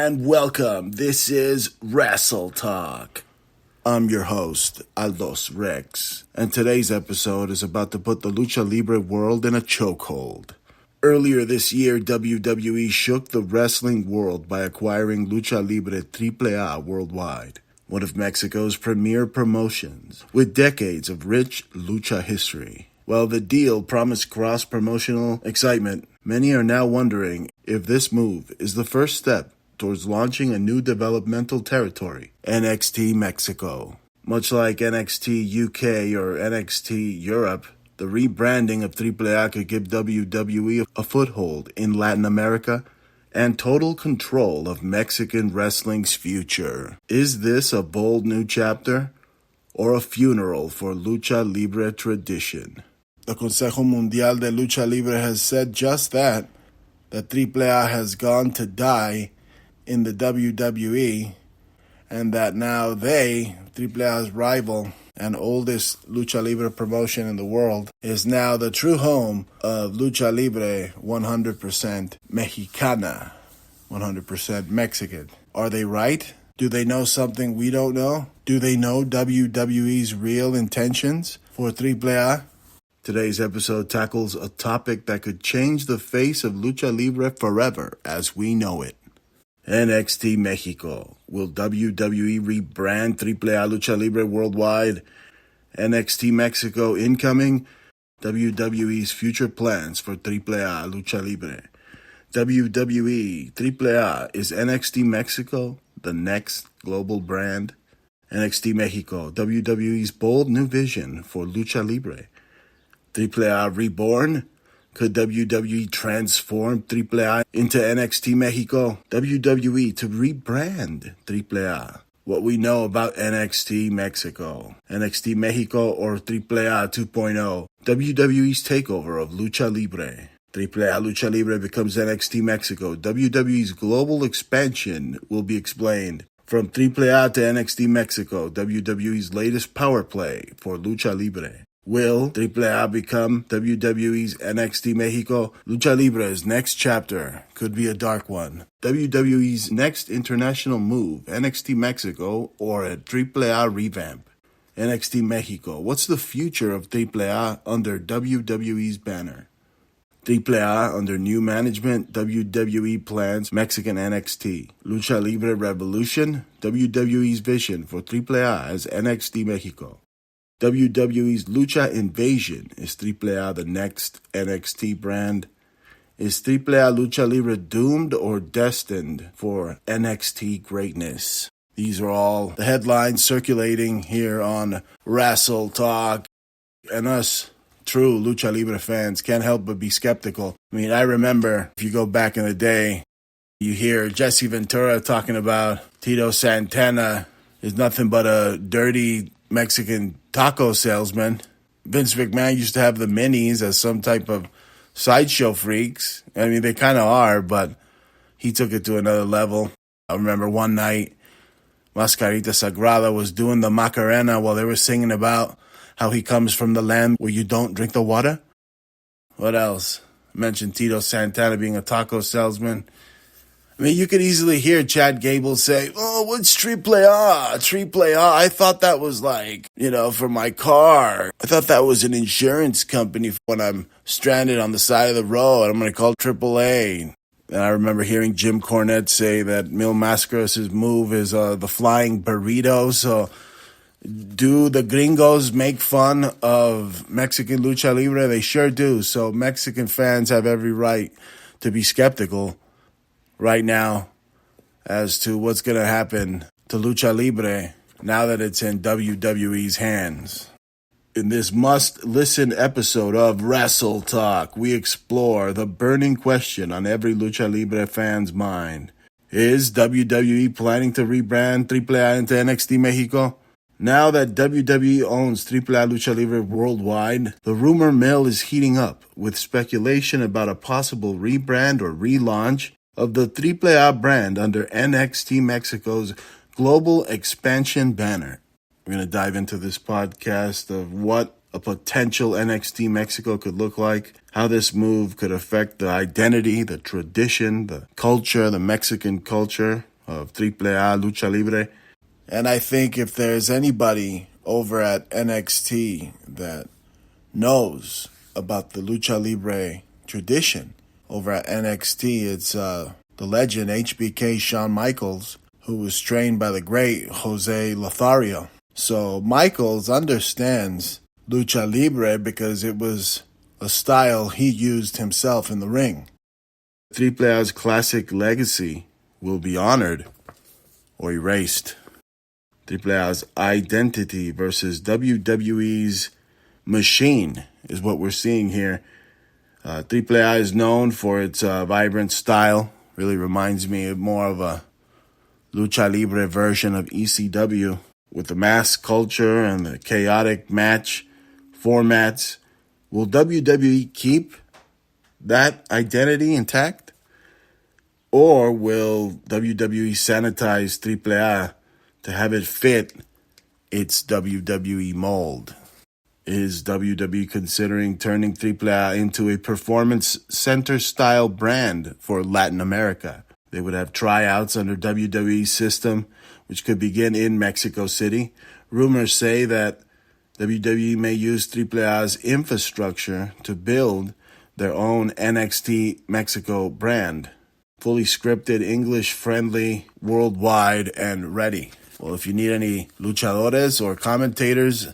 and welcome. This is WrastleTalk. I'm your host, Aldous Rex, and today's episode is about to put the Lucha Libre world in a chokehold. Earlier this year, WWE shook the wrestling world by acquiring Lucha Libre AAA Worldwide, one of Mexico's premier promotions, with decades of rich lucha history. While the deal promised cross-promotional excitement, many are now wondering if this move is the first step towards launching a new developmental territory, NXT Mexico. Much like NXT UK or NXT Europe, the rebranding of AAA could give WWE a foothold in Latin America and total control of Mexican wrestling's future. Is this a bold new chapter or a funeral for Lucha Libre tradition? The Consejo Mundial de Lucha Libre has said just that AAA has gone to die in the WWE, and that now they, AAA's rival and oldest Lucha Libre promotion in the world, is now the true home of Lucha Libre 100% Mexicana, 100% Mexican. Are they right? Do they know something we don't know? Do they know WWE's real intentions for AAA? Today's episode tackles a topic that could change the face of Lucha Libre forever as we know it. NXT Mexico. Will WWE rebrand AAA Lucha Libre Worldwide? NXT Mexico incoming? WWE's future plans for AAA Lucha Libre. WWE AAA, is NXT Mexico the next global brand? NXT Mexico, WWE's bold new vision for Lucha Libre. AAA reborn? Could WWE transform AAA into NXT Mexico? WWE to rebrand AAA. What we know about NXT Mexico. NXT Mexico or AAA 2.0. WWE's takeover of Lucha Libre. AAA Lucha Libre becomes NXT Mexico. WWE's global expansion will be explained. From AAA to NXT Mexico, WWE's latest power play for Lucha Libre. Will AAA become WWE's NXT Mexico? Lucha Libre's next chapter could be a dark one. WWE's next international move, NXT Mexico or a AAA revamp? NXT Mexico, what's the future of AAA under WWE's banner? AAA under new management, WWE plans Mexican NXT. Lucha Libre Revolution, WWE's vision for AAA as NXT Mexico. WWE's Lucha Invasion, is AAA the next NXT brand? Is AAA Lucha Libre doomed or destined for NXT greatness? These are all the headlines circulating here on WrastleTalk, and us true Lucha Libre fans can't help but be skeptical. I mean, I remember, if you go back in the day, you hear Jesse Ventura talking about Tito Santana is nothing but a dirty Mexican taco salesman. Vince McMahon used to have the minis as some type of sideshow freaks. I mean, they kind of are, but he took it to another level. I remember one night, Mascarita Sagrada was doing the Macarena while they were singing about how he comes from the land where you don't drink the water. What else? I mentioned Tito Santana being a taco salesman. I mean, you could easily hear Chad Gable say, "Oh, what's AAA? AAA? I thought that was like, for my car. I thought that was an insurance company for when I'm stranded on the side of the road. I'm going to call AAA." And I remember hearing Jim Cornette say that Mil Mascaras' move is the flying burrito. So do the gringos make fun of Mexican Lucha Libre? They sure do. So Mexican fans have every right to be skeptical right now as to what's going to happen to Lucha Libre now that it's in WWE's hands. In this must-listen episode of WrestleTalk, we explore the burning question on every Lucha Libre fan's mind. Is WWE planning to rebrand AAA into NXT Mexico? Now that WWE owns AAA Lucha Libre Worldwide, the rumor mill is heating up with speculation about a possible rebrand or relaunch of the AAA brand under NXT Mexico's global expansion banner. We're going to dive into this podcast of what a potential NXT Mexico could look like, how this move could affect the identity, the tradition, the culture, the Mexican culture, of AAA Lucha Libre. And I think if there's anybody over at NXT that knows about the Lucha Libre tradition over at NXT, it's the legend HBK Shawn Michaels, who was trained by the great Jose Lothario. So Michaels understands Lucha Libre because it was a style he used himself in the ring. AAA's classic legacy will be honored or erased. AAA's identity versus WWE's machine is what we're seeing here. AAA is known for its vibrant style. Really reminds me of more of a Lucha Libre version of ECW with the mass culture and the chaotic match formats. Will WWE keep that identity intact? Or will WWE sanitize AAA to have it fit its WWE mold? Is WWE considering turning AAA into a performance center style brand for Latin America? They would have tryouts under WWE's system, which could begin in Mexico City. Rumors say that WWE may use AAA's infrastructure to build their own NXT Mexico brand. Fully scripted, English-friendly, worldwide, and ready. Well, if you need any luchadores or commentators,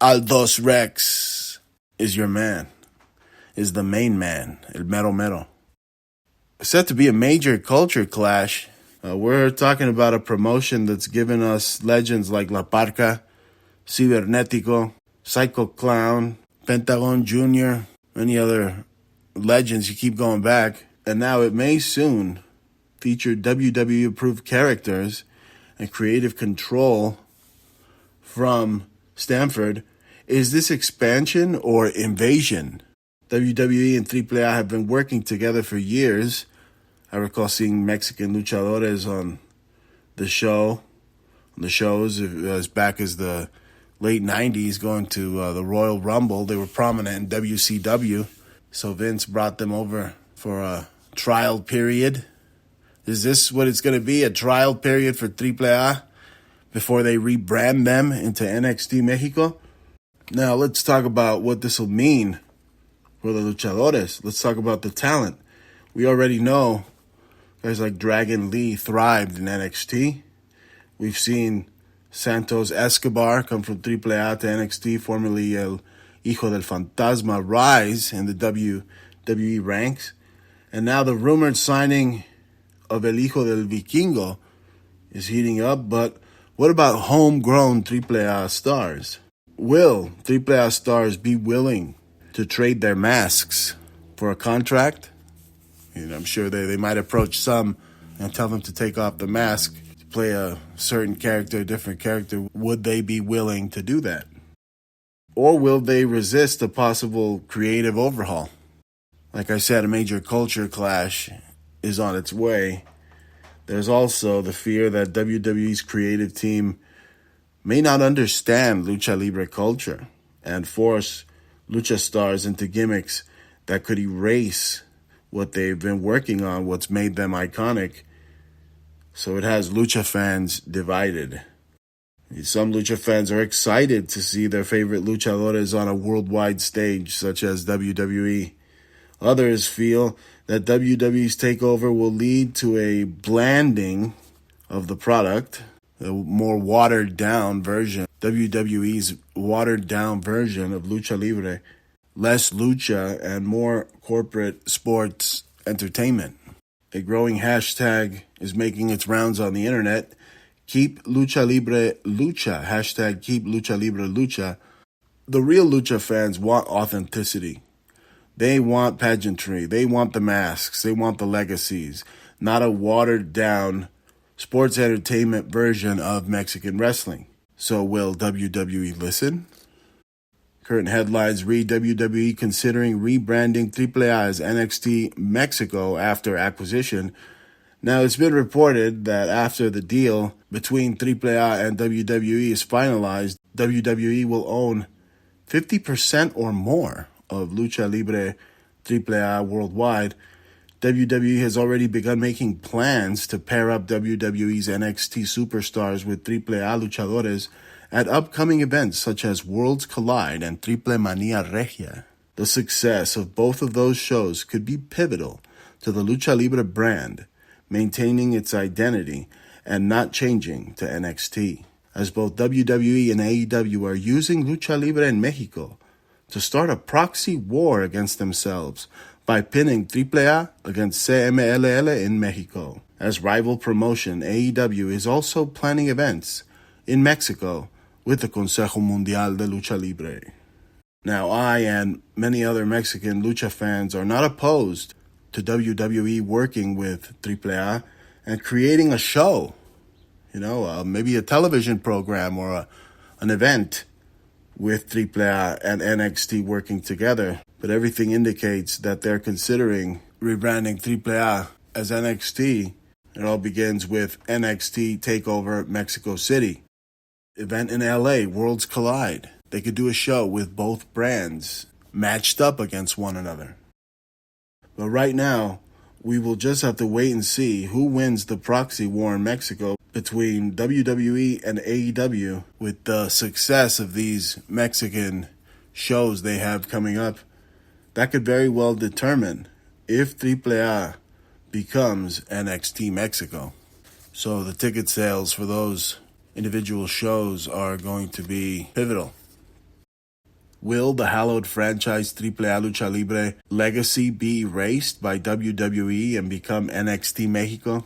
Aldous Rex is your man, is the main man, el mero mero. Set to be a major culture clash. We're talking about a promotion that's given us legends like La Parca, Cibernetico, Psycho Clown, Pentagon Jr., many other legends. You keep going back. And now it may soon feature WWE-approved characters and creative control from Stanford. Is this expansion or invasion? WWE and AAA have been working together for years. I recall seeing Mexican luchadores on the shows as back as the late 90s, going to the Royal Rumble. They were prominent in WCW, so Vince brought them over for a trial period. Is this what it's going to be, a trial period for AAA before they rebrand them into NXT Mexico? Now let's talk about what this will mean for the luchadores. Let's talk about the talent. We already know guys like Dragon Lee thrived in NXT. We've seen Santos Escobar come from AAA to NXT, formerly El Hijo del Fantasma, rise in the WWE ranks. And now the rumored signing of El Hijo del Vikingo is heating up. But what about homegrown AAA stars? Will AAA stars be willing to trade their masks for a contract? I'm sure they might approach some and tell them to take off the mask to play a certain character, a different character. Would they be willing to do that? Or will they resist a possible creative overhaul? Like I said, a major culture clash is on its way. There's also the fear that WWE's creative team may not understand Lucha Libre culture and force Lucha stars into gimmicks that could erase what they've been working on, what's made them iconic. So it has Lucha fans divided. Some Lucha fans are excited to see their favorite luchadores on a worldwide stage, such as WWE. Others feel that WWE's takeover will lead to a blanding of the product, a more watered-down version, WWE's watered-down version of Lucha Libre, less lucha and more corporate sports entertainment. A growing hashtag is making its rounds on the internet. Keep Lucha Libre Lucha, hashtag Keep Lucha Libre Lucha. The real Lucha fans want authenticity. They want pageantry. They want the masks. They want the legacies, not a watered-down sports entertainment version of Mexican wrestling. So will WWE listen? Current headlines read WWE considering rebranding AAA as NXT Mexico after acquisition. Now, it's been reported that after the deal between AAA and WWE is finalized, WWE will own 50% or more of Lucha Libre AAA Worldwide. WWE has already begun making plans to pair up WWE's NXT superstars with AAA Luchadores at upcoming events such as Worlds Collide and Triple Mania Regia. The success of both of those shows could be pivotal to the Lucha Libre brand, maintaining its identity and not changing to NXT, as both WWE and AEW are using Lucha Libre in Mexico to start a proxy war against themselves by pinning AAA against CMLL in Mexico. As rival promotion, AEW is also planning events in Mexico with the Consejo Mundial de Lucha Libre. Now, I and many other Mexican lucha fans are not opposed to WWE working with AAA and creating a show, maybe a television program or an event with AAA and NXT working together. But everything indicates that they're considering rebranding AAA as NXT. It all begins with NXT Takeover Mexico City. Event in LA, Worlds Collide. They could do a show with both brands matched up against one another. But right now, we will just have to wait and see who wins the proxy war in Mexico between WWE and AEW. With the success of these Mexican shows they have coming up, that could very well determine if AAA becomes NXT Mexico. So the ticket sales for those individual shows are going to be pivotal. Will the hallowed franchise AAA Lucha Libre legacy be erased by WWE and become NXT Mexico?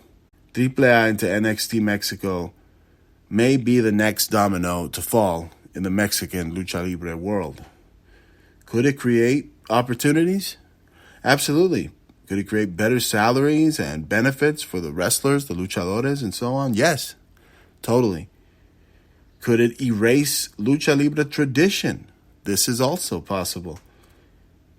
AAA into NXT Mexico may be the next domino to fall in the Mexican Lucha Libre world. Could it create opportunities? Absolutely. Could it create better salaries and benefits for the wrestlers, the luchadores, and so on? Yes, totally. Could it erase Lucha Libre tradition? This is also possible.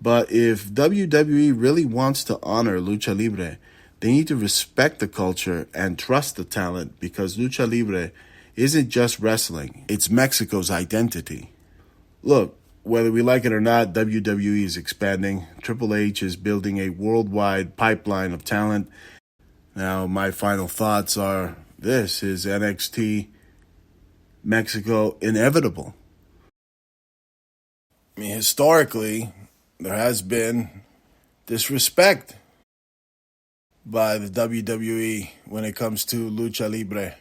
But if WWE really wants to honor Lucha Libre, they need to respect the culture and trust the talent, because Lucha Libre isn't just wrestling, it's Mexico's identity. Look, whether we like it or not, WWE is expanding. Triple H is building a worldwide pipeline of talent. Now, my final thoughts are this: is NXT Mexico inevitable? I mean, historically, there has been disrespect by the WWE when it comes to Lucha Libre.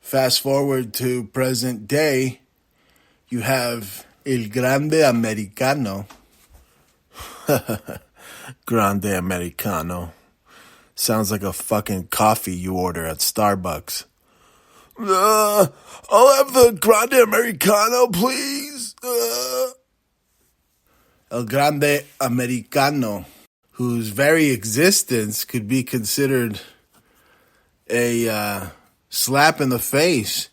Fast forward to present day, you have El Grande Americano. Grande Americano. Sounds like a fucking coffee you order at Starbucks. I'll have the Grande Americano, please. El Grande Americano, whose very existence could be considered a slap in the face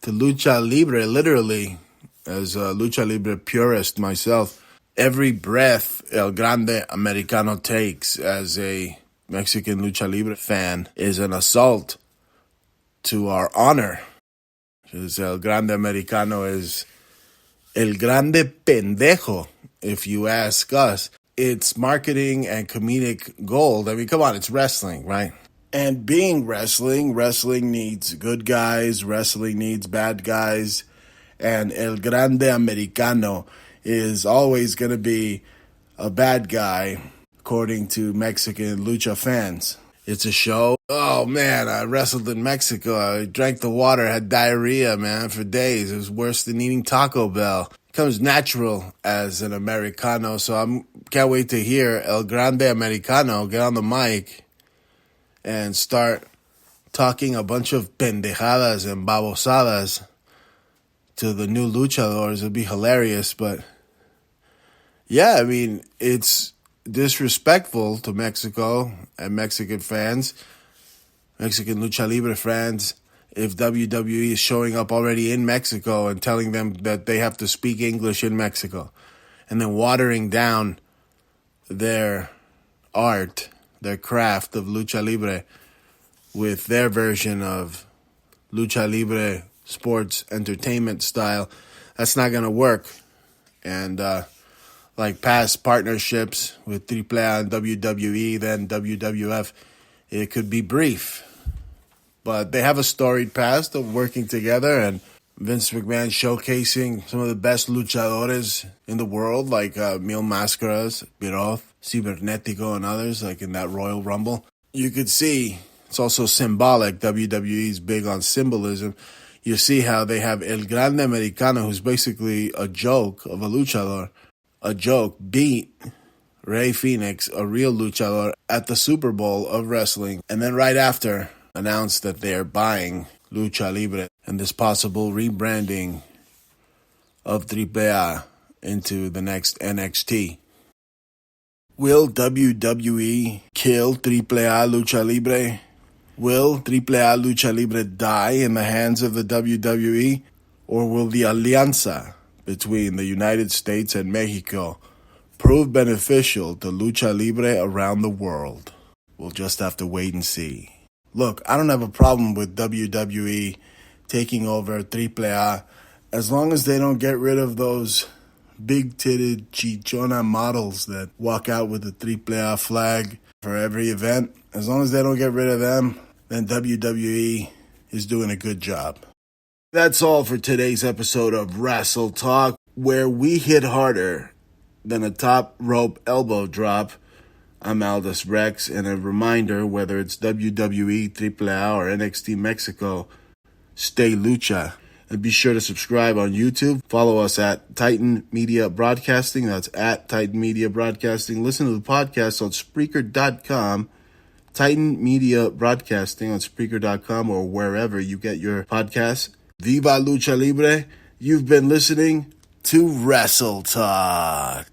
to Lucha Libre, literally, as a Lucha Libre purist myself. Every breath El Grande Americano takes as a Mexican Lucha Libre fan is an assault to our honor. Because El Grande Americano is El Grande Pendejo, if you ask us. It's marketing and comedic gold. I mean, come on, it's wrestling, right? And being wrestling needs good guys, wrestling needs bad guys, and El Grande Americano is always going to be a bad guy, according to Mexican lucha fans. It's a show. Oh, man, I wrestled in Mexico. I drank the water, had diarrhea, man, for days. It was worse than eating Taco Bell. It comes natural as an Americano, so I can't wait to hear El Grande Americano get on the mic and start talking a bunch of pendejadas and babosadas to the new luchadors. It'll be hilarious, but yeah, I mean, it's disrespectful to Mexico and Mexican fans, Mexican Lucha Libre fans, if WWE is showing up already in Mexico and telling them that they have to speak English in Mexico, and then watering down their art, their craft of Lucha Libre with their version of Lucha Libre sports entertainment style. That's not going to work. And like past partnerships with AAA and WWE, then WWF, it could be brief. But they have a storied past of working together, and Vince McMahon showcasing some of the best luchadores in the world, like Mil Máscaras, Biroth, Cibernetico, and others, like in that Royal Rumble. You could see it's also symbolic. WWE's big on symbolism. You see how they have El Grande Americano, who's basically a joke of a luchador. A joke beat Rey Fénix, a real luchador, at the Super Bowl of wrestling. And then right after, announced that they're buying Lucha Libre and this possible rebranding of AAA into the next NXT. Will WWE kill AAA Lucha Libre? Will AAA Lucha Libre die in the hands of the WWE? Or will the alianza between the United States and Mexico prove beneficial to Lucha Libre around the world? We'll just have to wait and see. Look, I don't have a problem with WWE taking over AAA as long as they don't get rid of those big-titted chichona models that walk out with the AAA flag for every event. As long as they don't get rid of them, then WWE is doing a good job. That's all for today's episode of WrastleTalk, where we hit harder than a top rope elbow drop. I'm Aldous Rex, and a reminder, whether it's WWE, AAA, or NXT Mexico, stay lucha. And be sure to subscribe on YouTube. Follow us at Titan Media Broadcasting. That's at Titan Media Broadcasting. Listen to the podcast on Spreaker.com. Titan Media Broadcasting on Spreaker.com or wherever you get your podcasts. Viva Lucha Libre. You've been listening to WrestleTalk.